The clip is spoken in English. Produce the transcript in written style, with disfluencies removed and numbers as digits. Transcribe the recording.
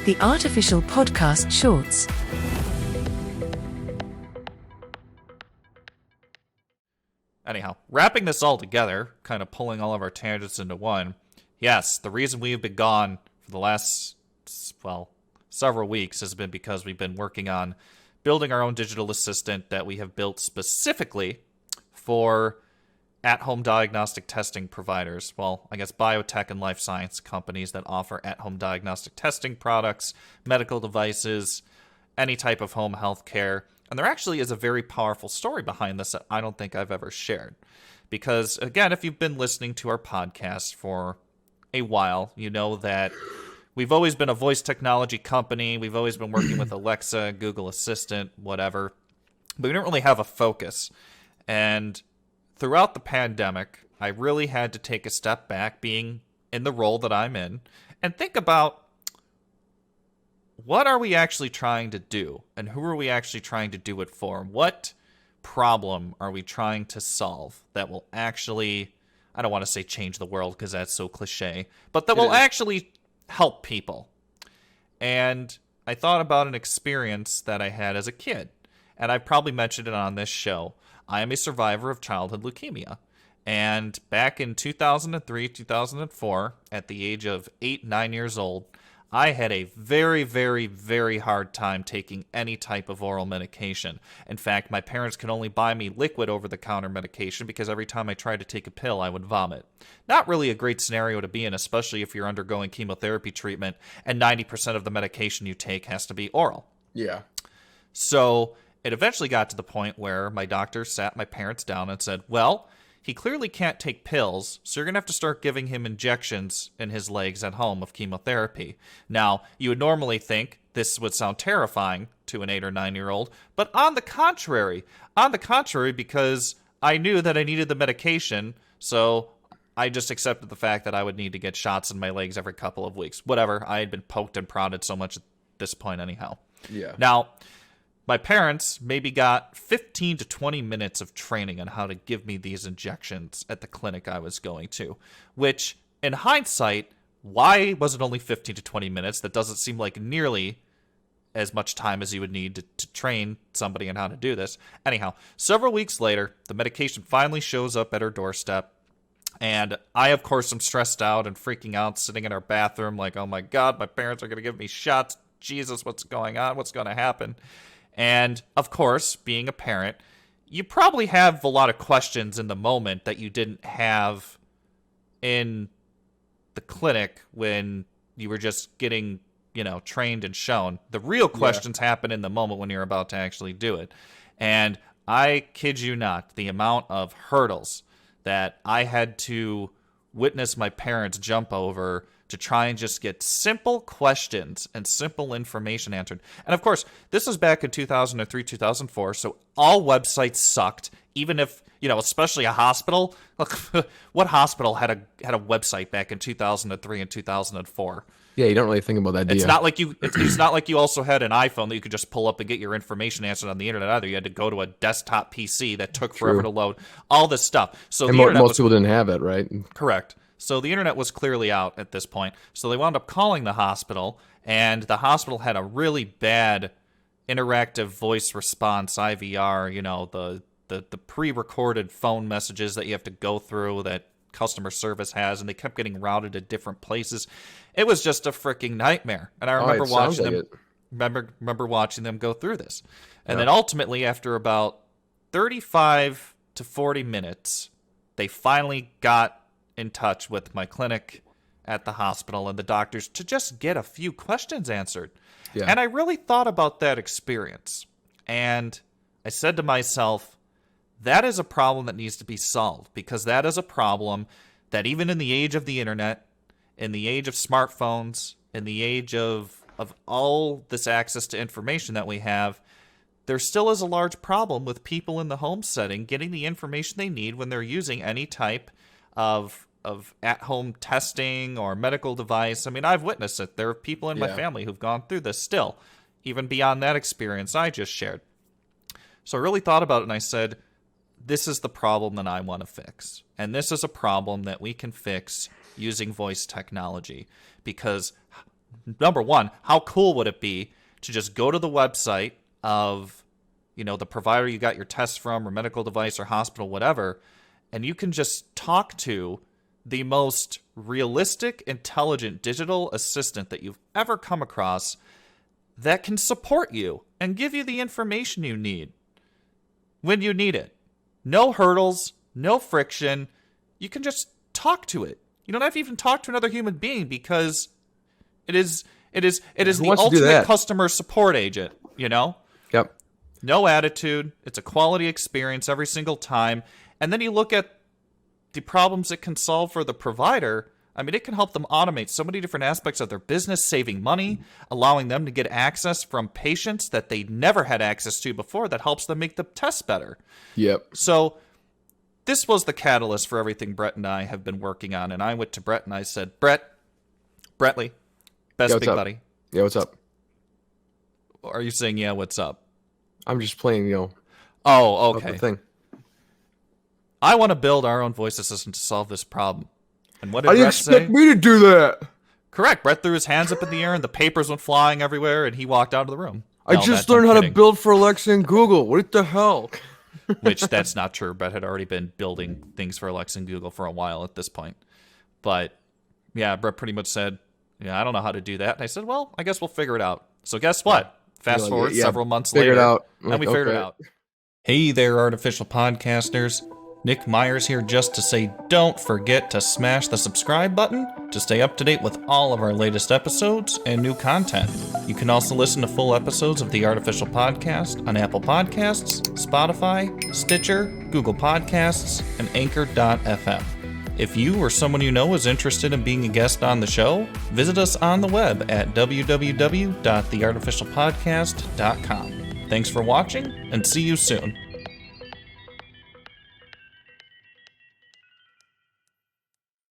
The Artificial Podcast Shorts. Anyhow, wrapping this all together, kind of pulling all of our tangents into one, yes, the reason we have been gone for the last, several weeks has been because we've been working on building our own digital assistant that we have built specifically for at-home diagnostic testing providers. Well, I guess biotech and life science companies that offer at-home diagnostic testing products, medical devices, any type of home health care. And there actually is a very powerful story behind this that I don't think I've ever shared. Because, again, if you've been listening to our podcast for a while, you know that we've always been a voice technology company. We've always been working with Alexa, Google Assistant, whatever. But we don't really have a focus. And throughout the pandemic, I really had to take a step back, being in the role that I'm in, and think about what are we actually trying to do, and who are we actually trying to do it for? What problem are we trying to solve that will actually, I don't want to say change the world because that's so cliche, but that will actually help people? And I thought about an experience that I had as a kid, and I've probably mentioned it on this show. I am a survivor of childhood leukemia. And back in 2003, 2004, at the age of 8, 9 years old, I had a very, very, very hard time taking any type of oral medication. In fact, my parents could only buy me liquid over-the-counter medication because every time I tried to take a pill, I would vomit. Not really a great scenario to be in, especially if you're undergoing chemotherapy treatment and 90% of the medication you take has to be oral. Yeah. So it eventually got to the point where my doctor sat my parents down and said, well, he clearly can't take pills, so you're going to have to start giving him injections in his legs at home of chemotherapy. Now, you would normally think this would sound terrifying to an 8 or 9-year-old, but on the contrary, because I knew that I needed the medication, so I just accepted the fact that I would need to get shots in my legs every couple of weeks. Whatever, I had been poked and prodded so much at this point anyhow. Yeah. Now, my parents maybe got 15 to 20 minutes of training on how to give me these injections at the clinic I was going to, which, in hindsight, why was it only 15 to 20 minutes? That doesn't seem like nearly as much time as you would need to train somebody on how to do this. Anyhow, several weeks later, the medication finally shows up at our doorstep, and I, of course, am stressed out and freaking out, sitting in our bathroom like, oh my God, my parents are going to give me shots. Jesus, what's going on? What's going to happen? And, of course, being a parent, you probably have a lot of questions in the moment that you didn't have in the clinic when you were just getting, trained and shown. The real questions happen in the moment when you're about to actually do it. And I kid you not, the amount of hurdles that I had to witness my parents jump over to try and just get simple questions and simple information answered. And of course, this was back in 2003, 2004, so all websites sucked, even if, especially a hospital. Look, what hospital had a website back in 2003 and 2004? Yeah, you don't really think about that, do you? It's not like you also had an iPhone that you could just pull up and get your information answered on the internet either. You had to go to a desktop PC that took forever to load, all this stuff. So and most people didn't have it, right? Correct. So the internet was clearly out at this point. So they wound up calling the hospital, and the hospital had a really bad interactive voice response, IVR, the pre-recorded phone messages that you have to go through that customer service has, and they kept getting routed to different places. It was just a freaking nightmare. And I remember watching them remember watching them go through this. And then ultimately, after about 35 to 40 minutes, they finally got in touch with my clinic at the hospital and the doctors to just get a few questions answered. Yeah. And I really thought about that experience. And I said to myself, that is a problem that needs to be solved, because that is a problem that even in the age of the internet, in the age of smartphones, in the age of all this access to information that we have, there still is a large problem with people in the home setting getting the information they need when they're using any type of at-home testing or medical device. I mean, I've witnessed it. There are people in my family who've gone through this still, even beyond that experience I just shared. So I really thought about it, and I said, this is the problem that I want to fix. And this is a problem that we can fix using voice technology, because number one, how cool would it be to just go to the website of, the provider you got your test from, or medical device, or hospital, whatever, and you can just talk to the most realistic, intelligent digital assistant that you've ever come across that can support you and give you the information you need when you need it. No hurdles, no friction. You can just talk to it. You don't have to even talk to another human being, because it is the ultimate customer support agent, Yep. No attitude. It's a quality experience every single time. And then you look at the problems it can solve for the provider. I mean, it can help them automate so many different aspects of their business, saving money, allowing them to get access from patients that they never had access to before. That helps them make the tests better. Yep. So this was the catalyst for everything Brett and I have been working on. And I went to Brett and I said, Brettley, best big buddy. Yeah, what's up? Are you saying, yeah, what's up? I'm just playing, Oh, okay. the thing. I want to build our own voice assistant to solve this problem. And what did How do you Brett expect say? me to do that? Correct. Brett threw his hands up in the air and the papers went flying everywhere and he walked out of the room. I just learned how to build for Alexa and Google. What the hell? Which, that's not true. Brett had already been building things for Alexa and Google for a while at this point. But, yeah, Brett pretty much said, I don't know how to do that. And I said, well, I guess we'll figure it out. So guess what? Fast forward several months later. Figured it out. And we figured it out. Hey there, artificial podcasters. Nick Myers here just to say don't forget to smash the subscribe button to stay up to date with all of our latest episodes and new content. You can also listen to full episodes of the Artificial Podcast on Apple Podcasts, Spotify, Stitcher, Google Podcasts, and Anchor.fm. If you or someone you know is interested in being a guest on the show, visit us on the web at www.theartificialpodcast.com. Thanks for watching, and see you soon.